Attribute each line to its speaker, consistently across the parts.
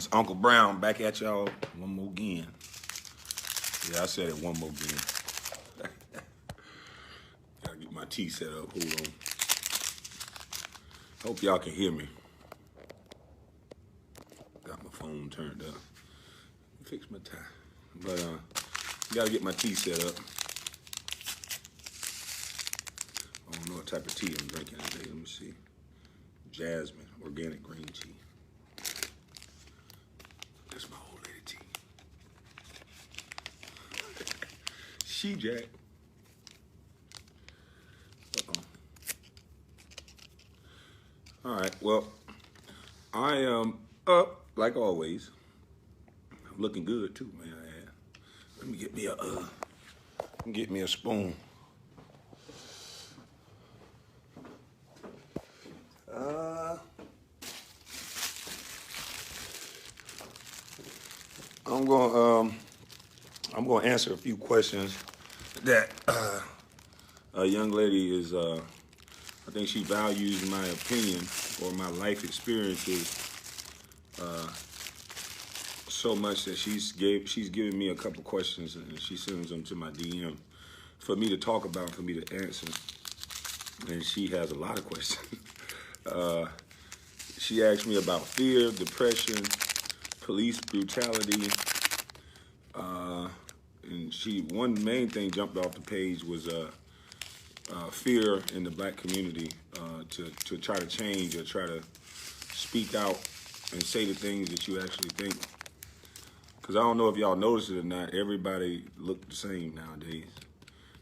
Speaker 1: It's Uncle Brown back at y'all one more again. Yeah, I said it one more again. Gotta get my tea set up. Hold on. Hope y'all can hear me. Got my phone turned up. Fix my tie. But gotta get my tea set up. I don't know what type of tea I'm drinking today. Let me see. Jasmine, organic green tea. That's my old lady tea. She Jack. All right, well, I am up like always. I'm looking good too, man. Let me get me a spoon. I'm gonna answer a few questions that a young lady is. I think she values my opinion or my life experiences so much that she's given me a couple questions and she sends them to my DM for me to talk about, for me to answer. And she has a lot of questions. She asked me about fear, depression, police brutality, and one main thing jumped off the page was fear in the black community to try to change or try to speak out and say the things that you actually think. Because I don't know if y'all noticed it or not, everybody look the same nowadays.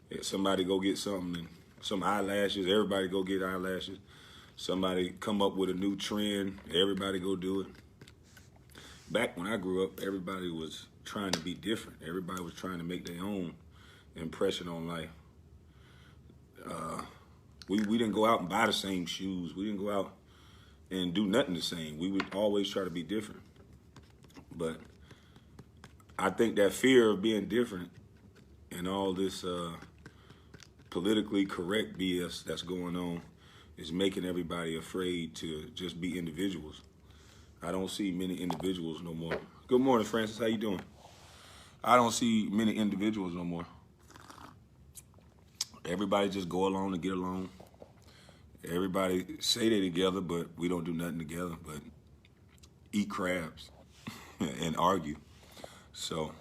Speaker 1: If somebody go get something, and some eyelashes, everybody go get eyelashes. Somebody come up with a new trend, everybody go do it. Back when I grew up, everybody was trying to be different. Everybody was trying to make their own impression on life. We didn't go out and buy the same shoes. We didn't go out and do nothing the same. We would always try to be different. But I think that fear of being different and all this politically correct BS that's going on is making everybody afraid to just be individuals. I don't see many individuals no more. Good morning, Francis. How you doing? I don't see many individuals no more. Everybody just go along and get along. Everybody say they together, but we don't do nothing together but eat crabs and argue. So,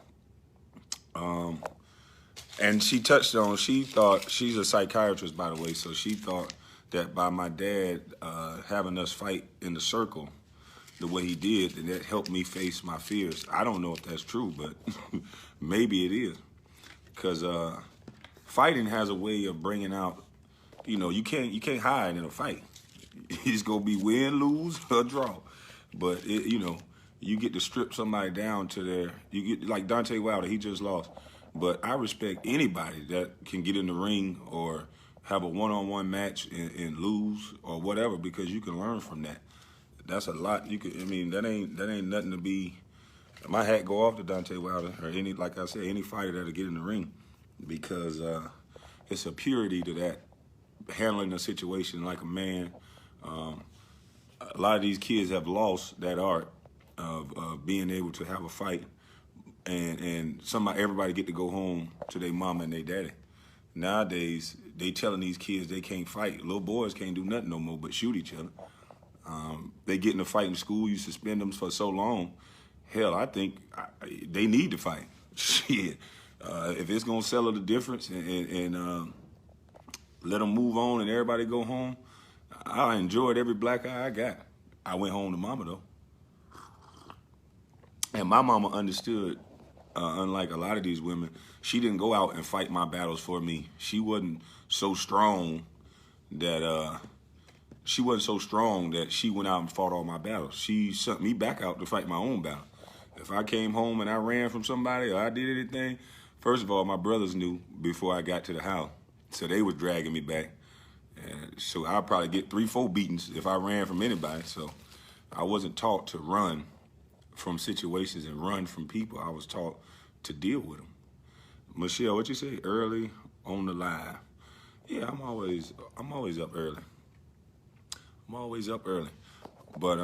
Speaker 1: and she touched on, she thought, she's a psychiatrist, by the way, so she thought that by my dad having us fight in the circle the way he did, and that helped me face my fears. I don't know if that's true, but maybe it is. Because fighting has a way of bringing out, you can't hide in a fight. It's gonna be win, lose, or draw. But you get to strip somebody down to you get like Deontay Wilder, he just lost. But I respect anybody that can get in the ring or have a one-on-one match and lose or whatever, because you can learn from that. That's a lot. That ain't nothing to be. My hat go off to Deontay Wilder or any fighter that'll get in the ring, because it's a purity to that, handling a situation like a man. A lot of these kids have lost that art of being able to have a fight, and everybody get to go home to their mama and their daddy. Nowadays, they telling these kids they can't fight. Little boys can't do nothing no more but shoot each other. They get in a fight in school, you suspend them for so long. Hell, I think they need to fight. Shit. If it's gonna settle the difference and let them move on and everybody go home, I enjoyed every black eye I got. I went home to mama though. And my mama understood, unlike a lot of these women, she didn't go out and fight my battles for me. She wasn't so strong that she went out and fought all my battles. She sent me back out to fight my own battle. If I came home and I ran from somebody or I did anything, first of all, my brothers knew before I got to the house. So they was dragging me back. And so I'd probably get 3-4 beatings if I ran from anybody. So I wasn't taught to run from situations and run from people. I was taught to deal with them. Michelle, what you say? Early on the live. Yeah, I'm always up early. I'm always up early. But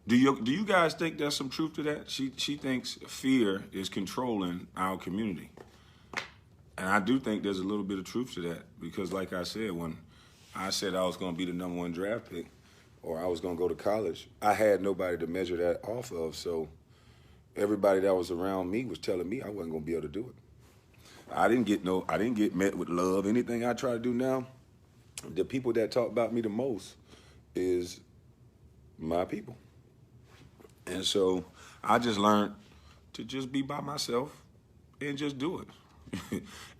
Speaker 1: Do you guys think there's some truth to that? She thinks fear is controlling our community. And I do think there's a little bit of truth to that because, like I said, when I said I was going to be the #1 draft pick or I was going to go to college, I had nobody to measure that off of. So everybody that was around me was telling me I wasn't going to be able to do it. I didn't get met with love. Anything I try to do now, the people that talk about me the most is my people. And so I just learned to just be by myself and just do it.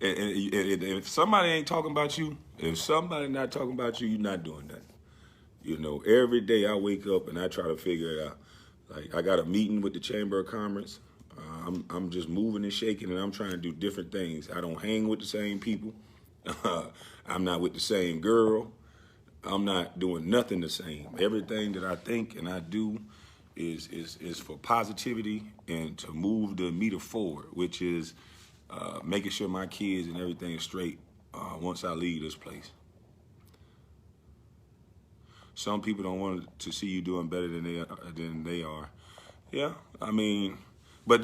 Speaker 1: and if somebody ain't talking about you, if somebody not talking about you, you're not doing that. You know, every day I wake up and I try to figure it out. Like I got a meeting with the Chamber of Commerce. I'm just moving and shaking and I'm trying to do different things. I don't hang with the same people. I'm not with the same girl. I'm not doing nothing the same. Everything that I think and I do is for positivity and to move the meter forward, which is making sure my kids and everything is straight once I leave this place. Some people don't want to see you doing better than they are. Yeah, I mean, but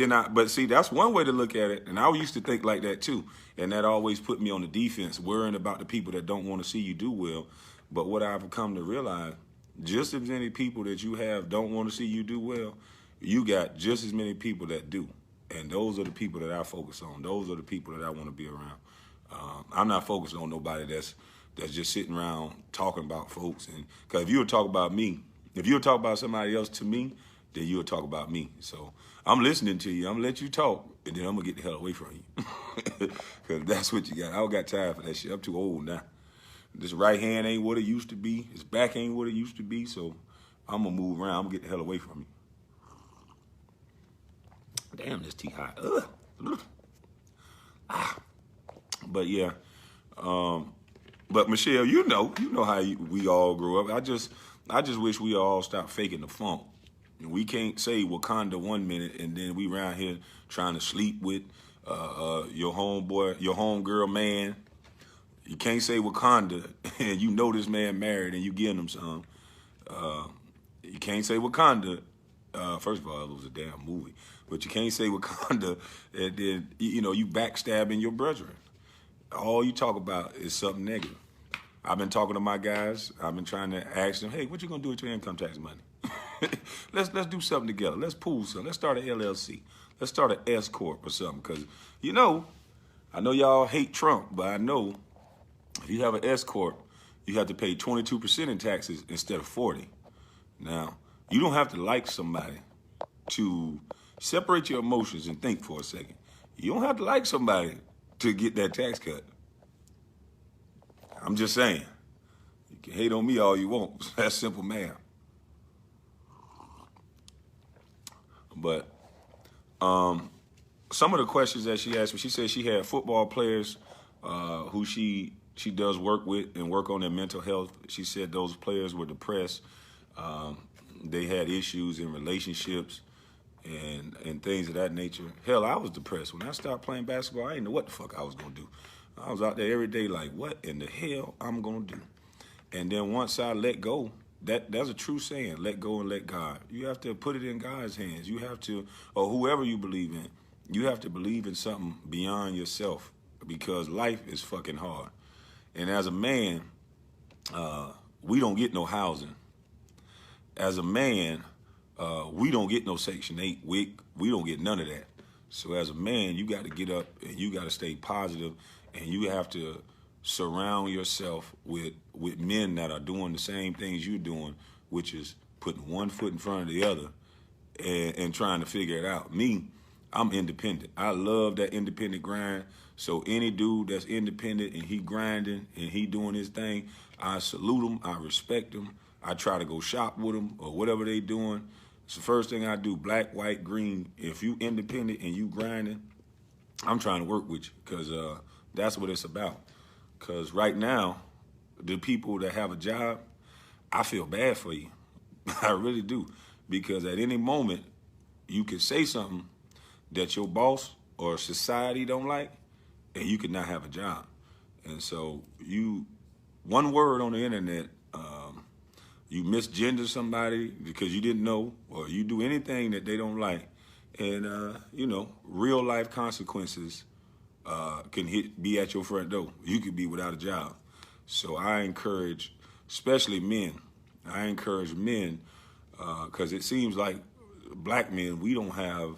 Speaker 1: see, that's one way to look at it. And I used to think like that too. And that always put me on the defense, worrying about the people that don't want to see you do well. But what I've come to realize, just as many people that you have don't want to see you do well, you got just as many people that do. And those are the people that I focus on. Those are the people that I want to be around. I'm not focused on nobody that's just sitting around talking about folks. And because if you would talk about me, if you would talk about somebody else to me, then you would talk about me. So I'm listening to you. I'm going to let you talk, and then I'm going to get the hell away from you. Because that's what you got. I don't got time for that shit. I'm too old now. This right hand ain't what it used to be. His back ain't what it used to be. So I'm going to move around. I'm going to get the hell away from you. Damn, this tea hot. Ugh. Ah. But yeah. But Michelle, you know how we all grew up. I just wish we all stopped faking the funk. We can't say Wakanda 1 minute and then we around here trying to sleep with your homeboy, your homegirl man. You can't say Wakanda and you know this man married and you giving him some. You can't say Wakanda. First of all, it was a damn movie. But you can't say Wakanda and then, you backstabbing your brethren. All you talk about is something negative. I've been talking to my guys. I've been trying to ask them, hey, what you gonna do with your income tax money? Let's do something together. Let's pool something. Let's start an LLC. Let's start an S Corp or something. Because, I know y'all hate Trump, but I know if you have an S Corp, you have to pay 22% in taxes instead of 40%. Now, you don't have to like somebody to separate your emotions and think for a second. You don't have to like somebody to get that tax cut. I'm just saying. You can hate on me all you want. That's simple math. But some of the questions that she asked me, she said she had football players who she does work with and work on their mental health. She said those players were depressed. They had issues in relationships and things of that nature. Hell, I was depressed. When I stopped playing basketball, I didn't know what the fuck I was going to do. I was out there every day like, what in the hell I'm going to do? And then once I let go, that's a true saying, let go and let God. You have to put it in God's hands. You have to, or whoever you believe in, you have to believe in something beyond yourself because life is fucking hard. And as a man, we don't get no housing. As a man, we don't get no Section 8 WIC. We don't get none of that. So as a man, you got to get up and you got to stay positive and you have to surround yourself with men that are doing the same things you're doing, which is putting one foot in front of the other and trying to figure it out. Me, I'm independent. I love that independent grind. So any dude that's independent and he grinding and he doing his thing, I salute him. I respect him. I try to go shop with them or whatever they doing. It's the first thing I do, black, white, green. If you independent and you grinding, I'm trying to work with you because that's what it's about. Because right now, the people that have a job, I feel bad for you. I really do. Because at any moment, you can say something that your boss or society don't like, and you could not have a job. And so one word on the internet, you misgender somebody because you didn't know, or you do anything that they don't like, and you know, real life consequences can be at your front door. You could be without a job. So I encourage, especially men, I encourage men because it seems like black men, we don't have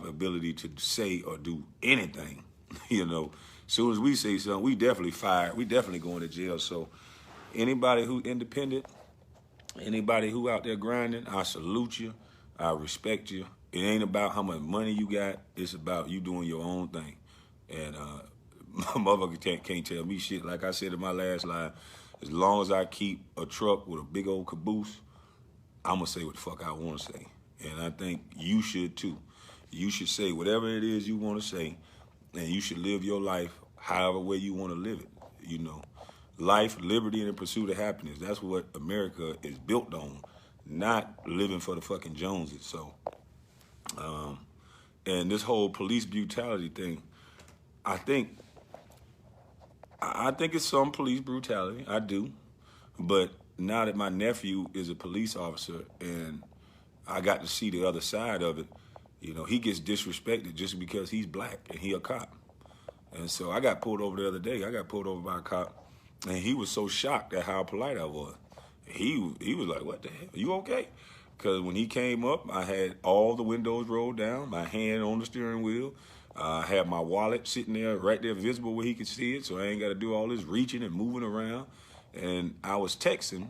Speaker 1: ability to say or do anything. You know, as soon as we say something, we definitely fired. We definitely going to jail. So anybody who independent, anybody who out there grinding, I salute you. I respect you. It ain't about how much money you got. It's about you doing your own thing. And my motherfucker can't tell me shit. Like I said in my last line, as long as I keep a truck with a big old caboose, I'm going to say what the fuck I want to say. And I think you should too. You should say whatever it is you want to say, and you should live your life however way you want to live it. You know, life, liberty, and the pursuit of happiness. That's what America is built on, not living for the fucking Joneses. So, and this whole police brutality thing, I think it's some police brutality. I do. But now that my nephew is a police officer and I got to see the other side of it, you know, he gets disrespected just because he's black and he a cop. And so I got pulled over the other day. I got pulled over by a cop, and he was so shocked at how polite I was. He was like, "What the hell? You okay?" Because when he came up, I had all the windows rolled down, my hand on the steering wheel. I had my wallet sitting there right there visible where he could see it, so I ain't got to do all this reaching and moving around. And I was texting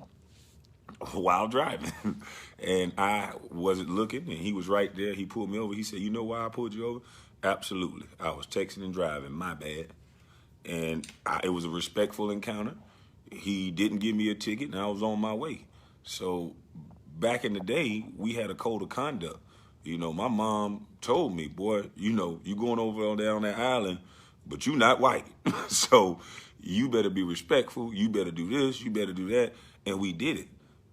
Speaker 1: while driving, and I wasn't looking, and he was right there. He pulled me over. He said, "You know why I pulled you over?" Absolutely. I was texting and driving. My bad. And it was a respectful encounter. He didn't give me a ticket, and I was on my way. So back in the day, we had a code of conduct. You know, my mom told me, "Boy, you know, you going over down that island, but you not white. So you better be respectful. You better do this. You better do that." And we did it.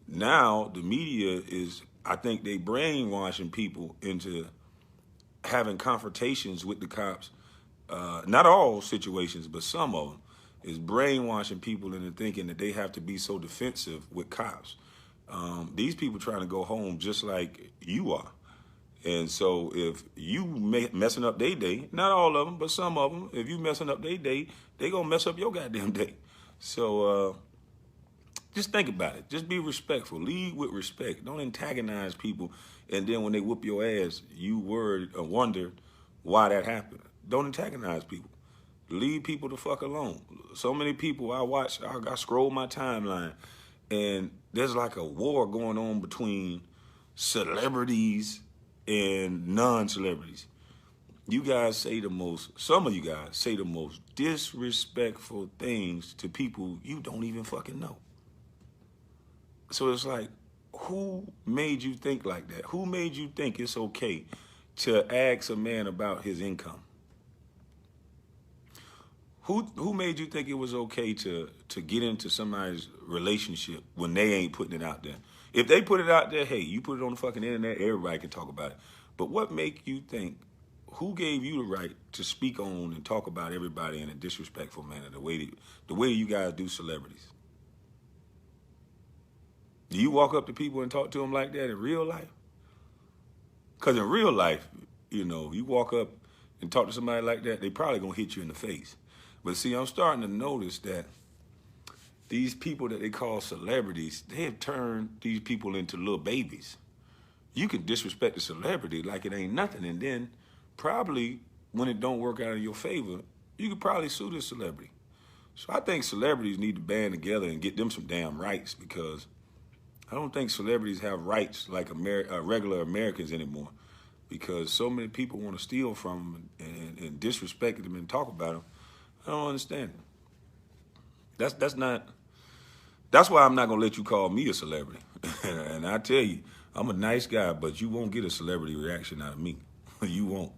Speaker 1: Now the media is, I think they brainwashing people into having confrontations with the cops. Not all situations, but some of them is brainwashing people into thinking that they have to be so defensive with cops. These people trying to go home just like you are. And so if you messing up their day, not all of them, but some of them, if you messing up their day, they gonna mess up your goddamn day. So just think about it. Just be respectful. Lead with respect. Don't antagonize people. And then when they whoop your ass, you worried or wonder why that happened. Don't antagonize people. Leave people the fuck alone. So many people I watch, I scroll my timeline, and there's like a war going on between celebrities and non-celebrities. You guys say some of you guys say the most disrespectful things to people you don't even fucking know. So it's like, who made you think like that? Who made you think it's okay to ask a man about his income? Who made you think it was okay to get into somebody's relationship when they ain't putting it out there? If they put it out there, hey, you put it on the fucking internet, everybody can talk about it. But what make you think, who gave you the right to speak on and talk about everybody in a disrespectful manner, the way you guys do celebrities? Do you walk up to people and talk to them like that in real life? Because in real life, you know, you walk up and talk to somebody like that, they probably going to hit you in the face. But see, I'm starting to notice that these people that they call celebrities, they have turned these people into little babies. You can disrespect a celebrity like it ain't nothing, and then probably when it don't work out in your favor, you could probably sue this celebrity. So I think celebrities need to band together and get them some damn rights, because I don't think celebrities have rights like regular Americans anymore, because so many people want to steal from them and disrespect them and talk about them. I don't understand it. That's why I'm not going to let you call me a celebrity. And I tell you, I'm a nice guy, but you won't get a celebrity reaction out of me. You won't.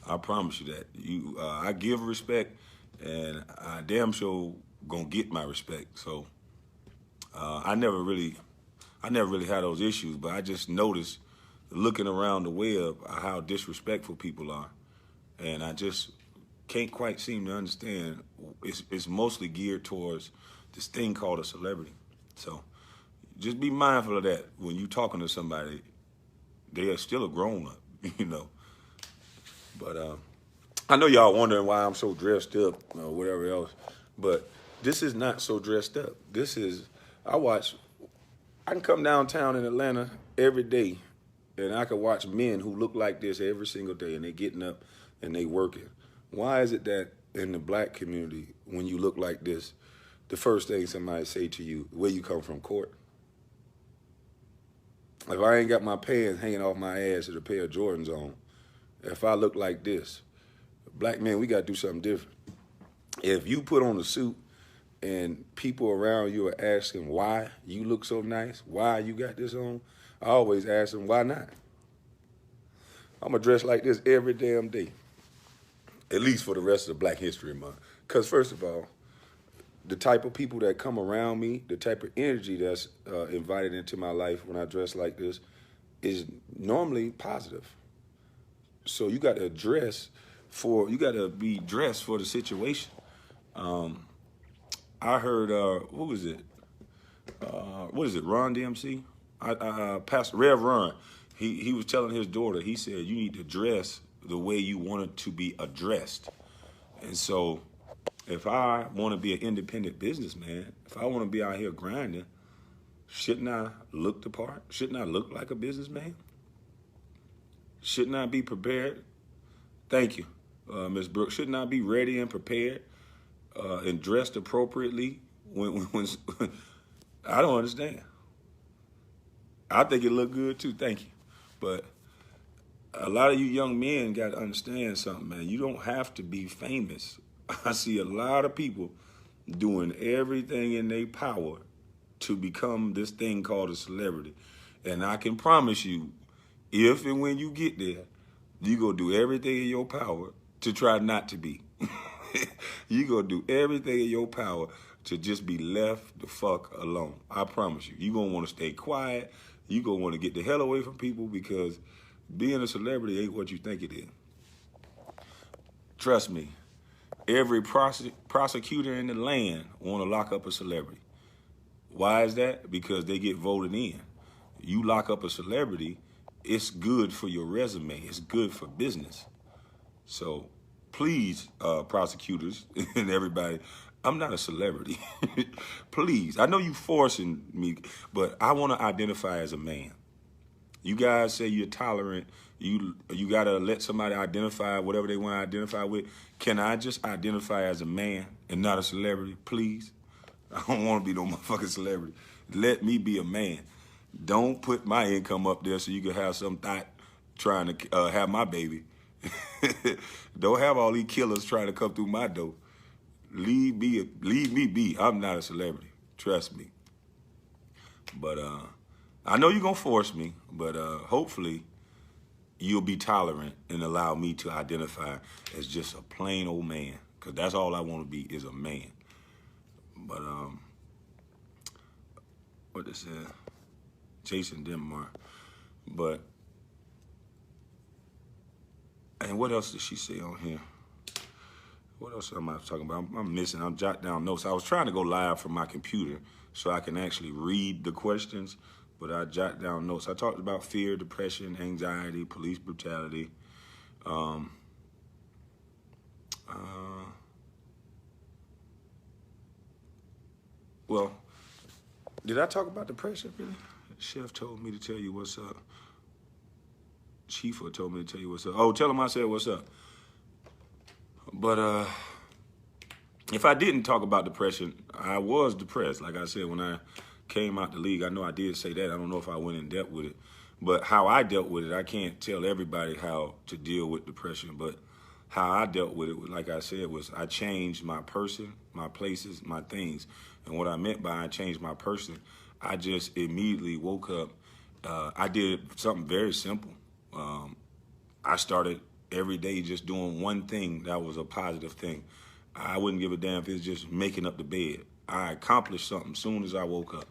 Speaker 1: I promise you that. I give respect, and I damn sure going to get my respect. So I never really had those issues, but I just noticed looking around the web how disrespectful people are. And I just can't quite seem to understand. It's mostly geared towards this thing called a celebrity. So Just be mindful of that when you talking to somebody. They are still a grown up, you know. But I know y'all wondering why I'm so dressed up or whatever else. But this is not so dressed up. This is, I can come downtown in Atlanta every day and I can watch men who look like this every single day and they getting up and they working. Why is it that in the black community, when you look like this, the first thing somebody say to you, where you come from, court? If I ain't got my pants hanging off my ass with a pair of Jordans on, if I look like this, black men, we got to do something different. If you put on a suit and people around you are asking why you look so nice, why you got this on, I always ask them, why not? I'm going to dress like this every damn day, at least for the rest of the Black History Month. Because first of all, the type of people that come around me, the type of energy that's invited into my life when I dress like this is normally positive. So you got to be dressed for the situation. I heard, what was it? What is it, Ron DMC? Pastor Rev Ron, he was telling his daughter, he said, you need to dress the way you want it to be addressed. And so if I want to be an independent businessman, if I want to be out here grinding, shouldn't I look the part? Shouldn't I look like a businessman? Shouldn't I be prepared? Thank you, Ms. Brooks. Shouldn't I be ready and prepared and dressed appropriately when I don't understand. I think it looked good too, thank you. But a lot of you young men got to understand something, man. You don't have to be famous. I see a lot of people doing everything in their power to become this thing called a celebrity. And I can promise you, if and when you get there, you go do everything in your power to try not to be. You go do everything in your power to just be left the fuck alone. I promise you. You gonna want to stay quiet. You gonna want to get the hell away from people because being a celebrity ain't what you think it is. Trust me. Every prosecutor in the land want to lock up a celebrity. Why is that? Because they get voted in. You lock up a celebrity, it's good for your resume. It's good for business. So please, prosecutors and everybody, I'm not a celebrity. Please, I know you forcing me, but I want to identify as a man. You guys say you're tolerant. You got to let somebody identify whatever they want to identify with. Can I just identify as a man and not a celebrity, please? I don't want to be no motherfucking celebrity. Let me be a man. Don't put my income up there so you can have some thought trying to have my baby. Don't have all these killers trying to come through my door. Leave me be. I'm not a celebrity. Trust me. But I know you're going to force me, but hopefully you'll be tolerant and allow me to identify as just a plain old man, because that's all I want to be is a man. But what this is, Jason Denmark. But, and what else did she say on here? What else am I talking about? I'm missing. I'm jotting down notes. I was trying to go live from my computer so I can actually read the questions, but I jot down notes. I talked about fear, depression, anxiety, police brutality. Well, did I talk about depression, really? Chef told me to tell you what's up. Chifa told me to tell you what's up. Oh, tell him I said what's up. But if I didn't talk about depression, I was depressed. Like I said, when I came out the league, I know I did say that. I don't know if I went in depth with it. But how I dealt with it, I can't tell everybody how to deal with depression. But how I dealt with it, like I said, was I changed my person, my places, my things. And what I meant by I changed my person, I just immediately woke up. I did something very simple. I started every day just doing one thing that was a positive thing. I wouldn't give a damn if it's just making up the bed. I accomplished something as soon as I woke up.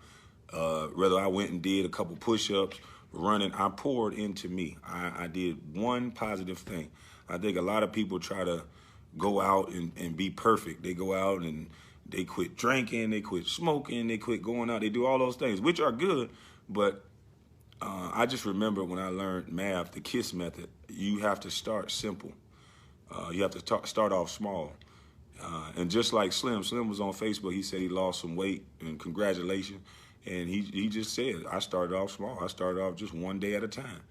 Speaker 1: Whether I went and did a couple push-ups, running, I poured into me. I did one positive thing. I think a lot of people try to go out and be perfect. They go out and They quit drinking, they quit smoking, they quit going out. They do all those things, which are good. But I just remember when I learned math, the KISS method, you have to start simple. You have to start off small. And just like Slim was on Facebook. He said he lost some weight, and congratulations. And he just said, I started off small. I started off just one day at a time.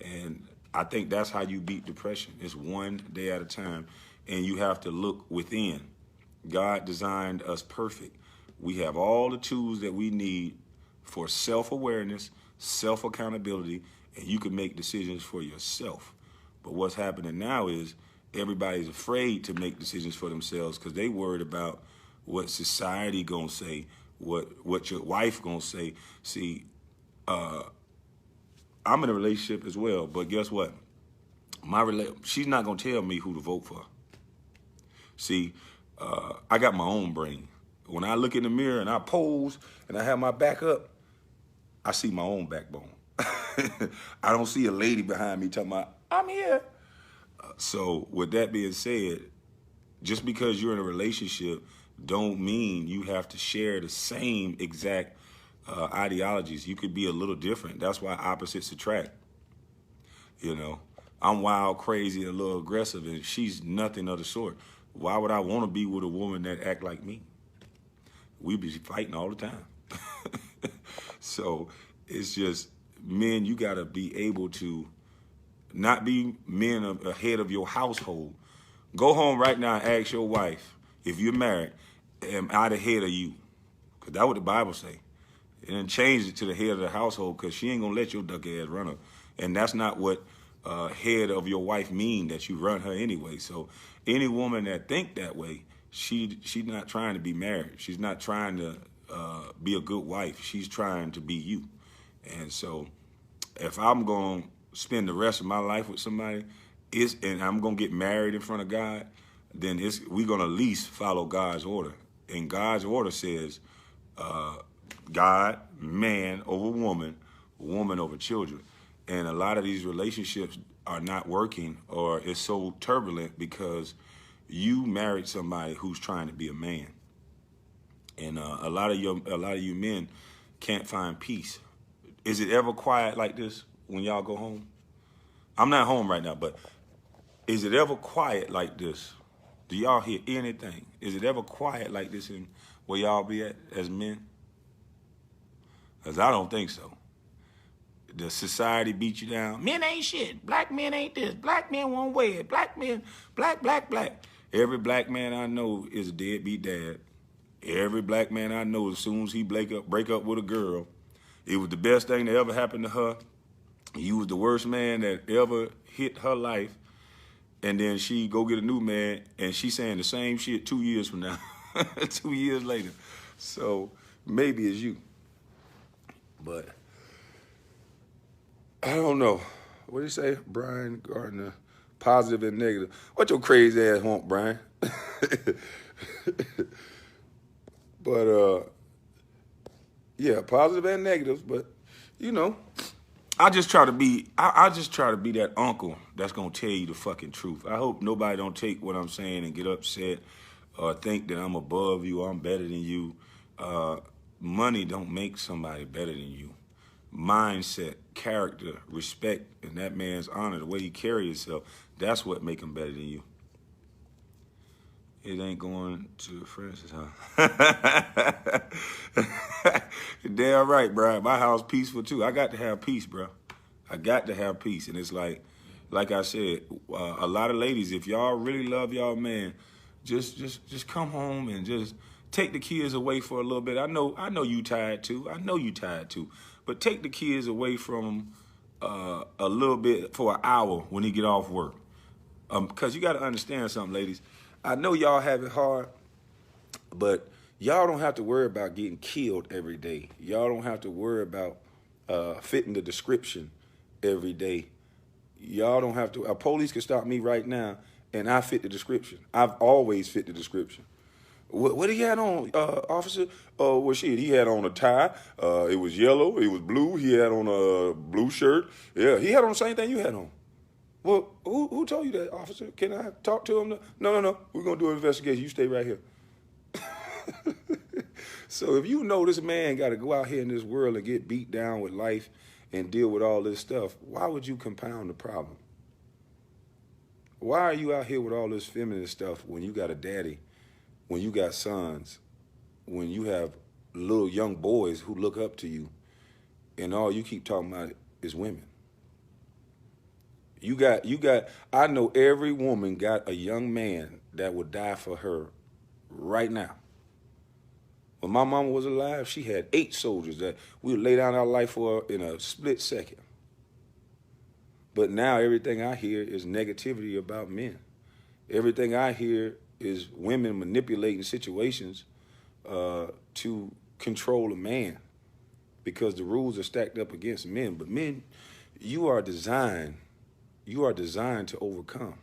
Speaker 1: And I think that's how you beat depression. It's one day at a time. And you have to look within. God designed us perfect. We have all the tools that we need for self-awareness, self-accountability, and you can make decisions for yourself. But what's happening now is everybody's afraid to make decisions for themselves because they worried about what society gonna say, what your wife gonna say. See, I'm in a relationship as well, but guess what? She's not gonna tell me who to vote for. See, I got my own brain. When I look in the mirror and I pose and I have my back up, I see my own backbone. I don't see a lady behind me talking about, I'm here. So with that being said, just because you're in a relationship don't mean you have to share the same exact ideologies. You could be a little different. That's why opposites attract. You know, I'm wild, crazy, and a little aggressive, and she's nothing of the sort. Why would I want to be with a woman that act like me? We be fighting all the time. So it's just, men, you got to be able to not be men ahead of your household. Go home right now and ask your wife, if you're married, am I the head of you? Because that's what the Bible say. And then change it to the head of the household, because she ain't going to let your duck ass run her. And that's not what head of your wife mean, that you run her anyway. So any woman that think that way, she's not trying to be married. She's not trying to be a good wife. She's trying to be you. And so if I'm going to spend the rest of my life with somebody, and I'm going to get married in front of God, then we're going to at least follow God's order. And God's order says God, man over woman, woman over children. And a lot of these relationships are not working, or it's so turbulent because you married somebody who's trying to be a man. And a lot of you men can't find peace. Is it ever quiet like this when y'all go home? I'm not home right now, but is it ever quiet like this? Do y'all hear anything? Is it ever quiet like this in where y'all be at as men? Because I don't think so. The society beat you down. Men ain't shit. Black men ain't this. Black men won't wear it. Black men, black. Every black man I know is a deadbeat dad. Every black man I know, as soon as he break up with a girl, it was the best thing that ever happened to her. You was the worst man that ever hit her life. And then she go get a new man, and she saying the same shit 2 years from now, 2 years later. So maybe it's you. But I don't know. What did he say? Brian Gardner, positive and negative. What your crazy ass want, Brian? But, yeah, positive and negatives. But, you know, I just try to be that uncle that's going to tell you the fucking truth. I hope nobody don't take what I'm saying and get upset or think that I'm above you or I'm better than you. Money don't make somebody better than you. Mindset, character, respect, and that man's honor, the way he carry himself, that's what make him better than you. It ain't going to Francis, huh? Damn right, bro. My house peaceful too. I got to have peace, bro. I got to have peace. And it's like I said, a lot of ladies, if y'all really love y'all man, just come home and just take the kids away for a little bit. I know you tired too. I know you tired too. But take the kids away from a little bit for an hour when he get off work. Because you got to understand something, ladies. I know y'all have it hard, but y'all don't have to worry about getting killed every day. Y'all don't have to worry about fitting the description every day. Y'all don't have to. A police can stop me right now, and I fit the description. I've always fit the description. What he had on, officer? Well, shit, he had on a tie. It was yellow. It was blue. He had on a blue shirt. Yeah, he had on the same thing you had on. Well, who told you that, officer? Can I talk to him? No. We're going to do an investigation. You stay right here. So if you know this man got to go out here in this world and get beat down with life and deal with all this stuff, why would you compound the problem? Why are you out here with all this feminine stuff when you got a daddy, when you got sons, when you have little young boys who look up to you, and all you keep talking about is women? I know every woman got a young man that would die for her right now. When my mama was alive, she had 8 soldiers that we would lay down our life for in a split second. But now everything I hear is negativity about men. Everything I hear is women manipulating situations to control a man because the rules are stacked up against men. But men, you are designed to overcome.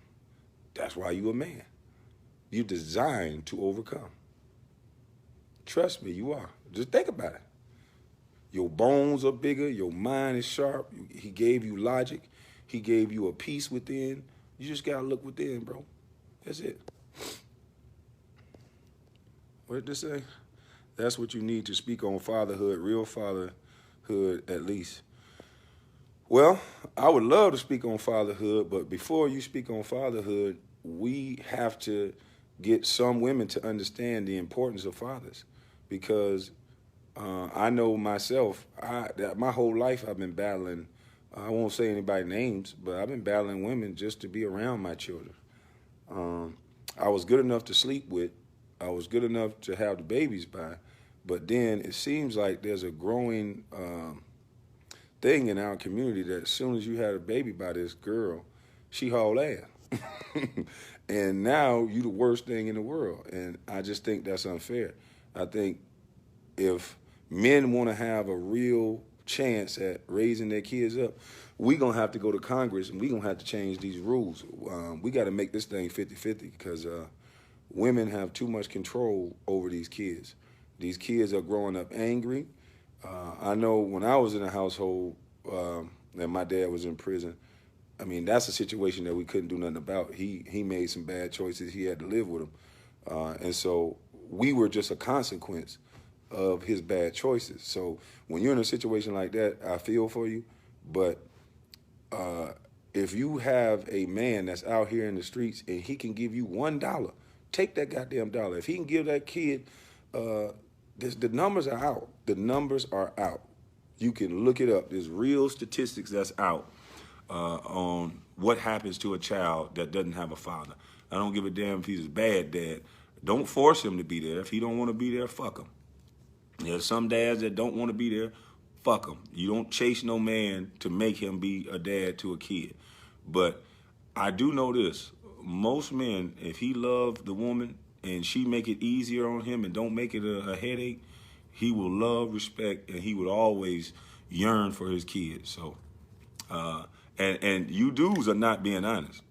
Speaker 1: That's why you're a man. You're designed to overcome. Trust me, you are. Just think about it. Your bones are bigger. Your mind is sharp. He gave you logic. He gave you a peace within. You just got to look within, bro. That's it. What did this say? That's what you need to speak on fatherhood, real fatherhood at least. Well, I would love to speak on fatherhood, but before you speak on fatherhood, we have to get some women to understand the importance of fathers. Because I know myself, my whole life I've been battling, I won't say anybody's names, but I've been battling women just to be around my children. I was good enough to sleep with, I was good enough to have the babies by, but then it seems like there's a growing thing in our community that as soon as you had a baby by this girl, she hauled ass. And now you the worst thing in the world. And I just think that's unfair. I think if men want to have a real chance at raising their kids up, we going to have to go to Congress and we going to have to change these rules. We got to make this thing 50-50 because women have too much control over these kids. These kids are growing up angry. I know when I was in a household and my dad was in prison, I mean, that's a situation that we couldn't do nothing about. He made some bad choices. He had to live with them. And so we were just a consequence of his bad choices. So when you're in a situation like that, I feel for you. But if you have a man that's out here in the streets and he can give you $1, take that goddamn dollar. If he can give that kid, the numbers are out. The numbers are out. You can look it up. There's real statistics that's out on what happens to a child that doesn't have a father. I don't give a damn if he's a bad dad. Don't force him to be there. If he don't want to be there, fuck him. There's some dads that don't want to be there, fuck him. You don't chase no man to make him be a dad to a kid. But I do know this. Most men, if he love the woman and she make it easier on him and don't make it a headache, he will love, respect, and he would always yearn for his kids. So, and you dudes are not being honest.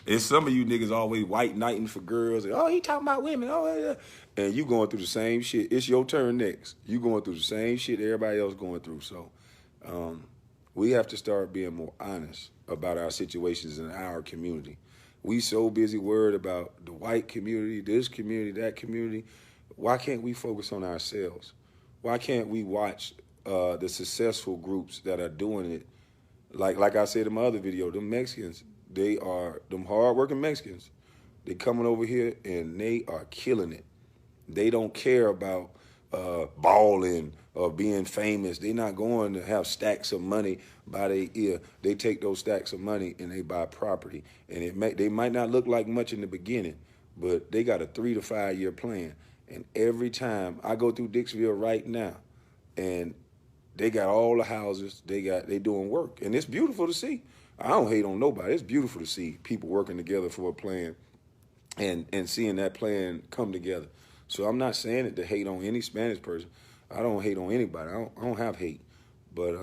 Speaker 1: It's some of you niggas always white knighting for girls. And, oh, he talking about women. Oh, yeah. And you going through the same shit. It's your turn next. You going through the same shit everybody else going through. So we have to start being more honest about our situations in our community. We so busy worried about the white community, this community, that community. Why can't we focus on ourselves? Why can't we watch the successful groups that are doing it? Like I said in my other video, them Mexicans, they are them hardworking Mexicans. They coming over here and they are killing it. They don't care about balling or being famous. They're not going to have stacks of money by their ear. They take those stacks of money and they buy property. And they might not look like much in the beginning, but they got a 3 to 5 year plan. And every time I go through Dixville right now, and they got all the houses, they doing work. And it's beautiful to see. I don't hate on nobody. It's beautiful to see people working together for a plan and seeing that plan come together. So I'm not saying it to hate on any Spanish person. I don't hate on anybody. I don't have hate. But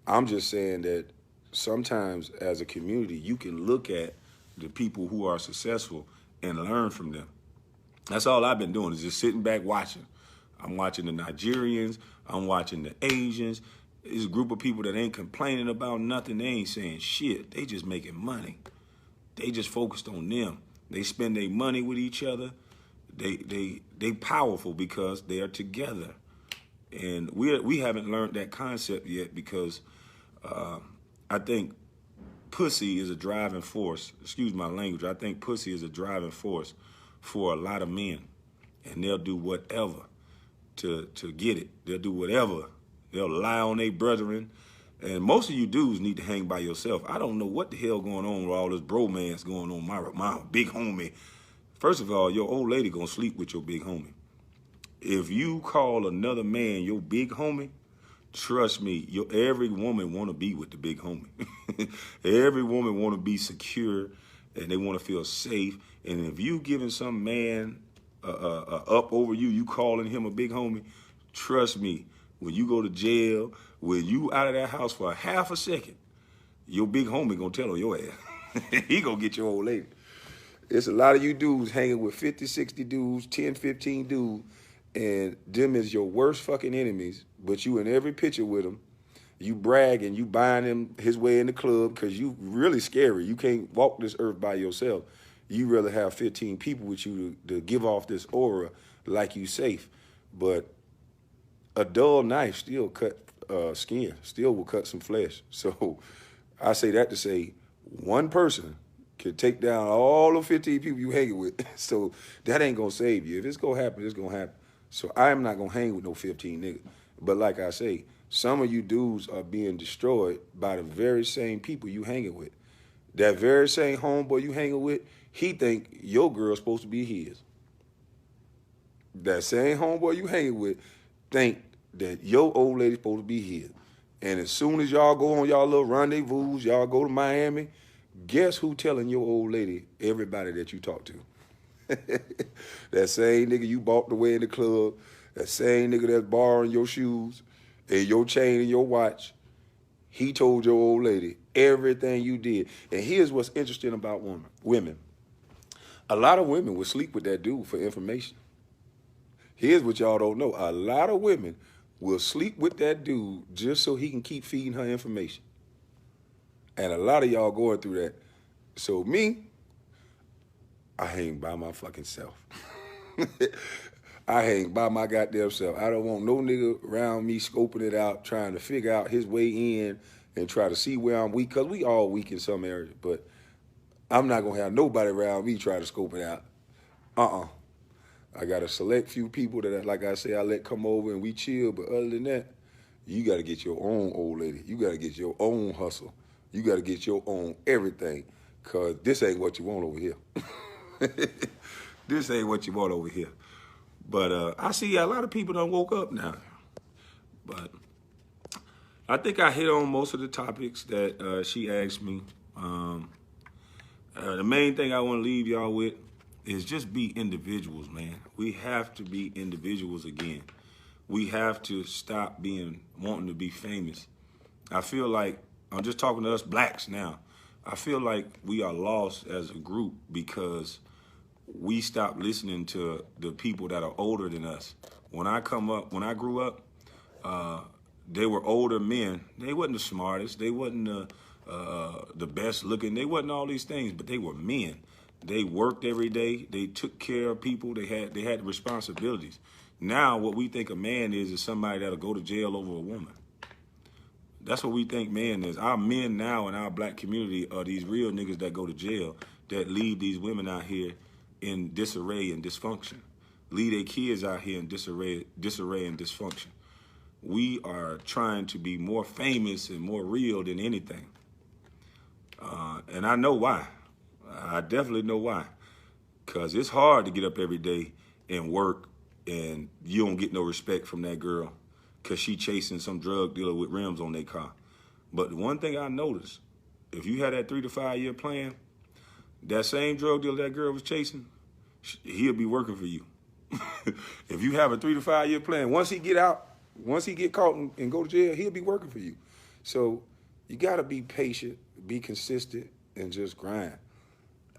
Speaker 1: I'm just saying that sometimes as a community, you can look at the people who are successful and learn from them. That's all I've been doing is just sitting back watching. I'm watching the Nigerians. I'm watching the Asians. It's a group of people that ain't complaining about nothing. They ain't saying shit. They just making money. They just focused on them. They spend their money with each other. they powerful because they are together. And we haven't learned that concept yet because I think pussy is a driving force. Excuse my language. I think pussy is a driving force for a lot of men. And they'll do whatever to get it. They'll do whatever. They'll lie on their brethren. And most of you dudes need to hang by yourself. I don't know what the hell going on with all this bromance going on. My big homie. First of all, your old lady gonna sleep with your big homie. If you call another man your big homie, trust me, every woman want to be with the big homie. Every woman want to be secure, and they want to feel safe. And if you giving some man up over you, you calling him a big homie, trust me, when you go to jail, when you out of that house for a half a second, your big homie gonna tell on your ass. He gonna get your old lady. It's a lot of you dudes hanging with 50, 60 dudes, 10, 15 dudes, and them is your worst fucking enemies, but you in every picture with them. You bragging, you buying him his way in the club because you really scary. You can't walk this earth by yourself. You rather have 15 people with you to give off this aura like you safe. But a dull knife still cut skin, still will cut some flesh. So I say that to say one person can take down all the 15 people you hanging with. So that ain't gonna save you. If it's gonna happen, it's gonna happen. So I am not gonna hang with no 15 niggas. But like I say, some of you dudes are being destroyed by the very same people you hanging with. That very same homeboy you hanging with, he think your girl's supposed to be his. That same homeboy you hanging with think that your old lady's supposed to be his. And as soon as y'all go on y'all little rendezvous, y'all go to Miami, guess who telling your old lady everybody that you talk to? That same nigga you bought the way in the club, that same nigga that's borrowing your shoes and your chain and your watch, he told your old lady everything you did. And here's what's interesting about women. A lot of women will sleep with that dude for information. Here's what y'all don't know. A lot of women will sleep with that dude just so he can keep feeding her information. And a lot of y'all going through that. So me, I hang by my fucking self. I hang by my goddamn self. I don't want no nigga around me scoping it out, trying to figure out his way in and try to see where I'm weak, because we all weak in some areas. But I'm not going to have nobody around me try to scope it out. I got a select few people that, like I say, I let come over and we chill. But other than that, you got to get your own old lady. You got to get your own hustle. You got to get your own everything, because this ain't what you want over here. This ain't what you want over here. But I see a lot of people done woke up now. But I think I hit on most of the topics that she asked me. The main thing I want to leave y'all with is just be individuals, man. We have to be individuals again. We have to stop wanting to be famous. I feel like, I'm just talking to us blacks now, I feel like we are lost as a group because we stopped listening to the people that are older than us. When I grew up, they were older men. They wasn't the smartest. They wasn't the best looking. They wasn't all these things, but they were men. They worked every day. They took care of people. They had responsibilities. Now, what we think a man is somebody that'll go to jail over a woman. That's what we think man is. Our men now in our black community are these real niggas that go to jail, that leave these women out here in disarray and dysfunction. Leave their kids out here in disarray and dysfunction. We are trying to be more famous and more real than anything. And I know why. I definitely know why. Because it's hard to get up every day and work and you don't get no respect from that girl because she chasing some drug dealer with rims on their car. But the one thing I noticed, if you had that 3 to 5 year plan, that same drug dealer that girl was chasing, he'll be working for you. If you have a 3 to 5 year plan, once he get out, once he get caught and go to jail, he'll be working for you. So you got to be patient, be consistent, and just grind.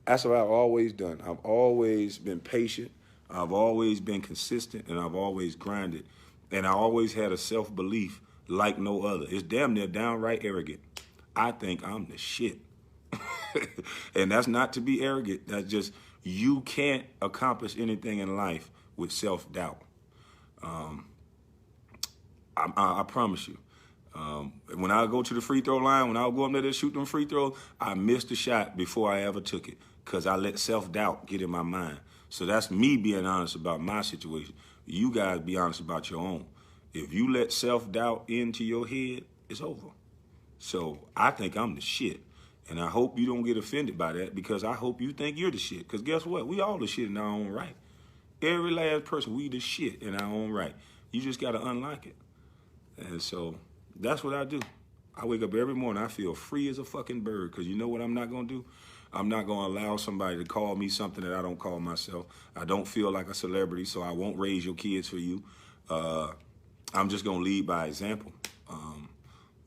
Speaker 1: That's what I've always done. I've always been patient. I've always been consistent, and I've always grinded. And I always had a self-belief like no other. It's damn near downright arrogant. I think I'm the shit. And that's not to be arrogant. That's just, You can't accomplish anything in life with self-doubt. I promise you. When I go to the free throw line, when I go up there to shoot them free throws, I missed the shot before I ever took it because I let self-doubt get in my mind. So that's me being honest about my situation. You guys be honest about your own. If you let self-doubt into your head, it's over. So I think I'm the shit. And I hope you don't get offended by that because I hope you think you're the shit. Because guess what? We all the shit in our own right. Every last person, we the shit in our own right. You just got to unlock it. And so that's what I do. I wake up every morning, I feel free as a fucking bird because you know what I'm not going to do? I'm not going to allow somebody to call me something that I don't call myself. I don't feel like a celebrity, so I won't raise your kids for you. I'm just going to lead by example.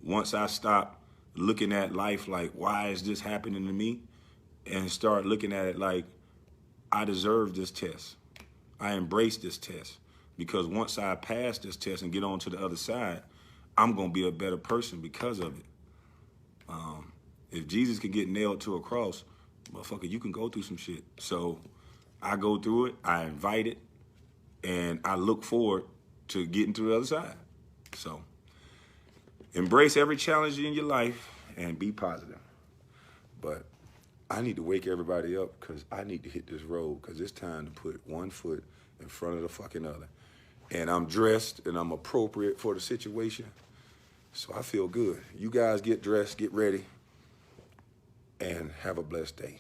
Speaker 1: Once I stop looking at life like, why is this happening to me? And start looking at it like, I deserve this test. I embrace this test. Because once I pass this test and get on to the other side, I'm going to be a better person because of it. If Jesus could get nailed to a cross, motherfucker, you can go through some shit. So I go through it, I invite it, and I look forward to getting to the other side. So embrace every challenge in your life and be positive. But I need to wake everybody up because I need to hit this road because it's time to put one foot in front of the fucking other. And I'm dressed and I'm appropriate for the situation. So I feel good. You guys get dressed, get ready, and have a blessed day.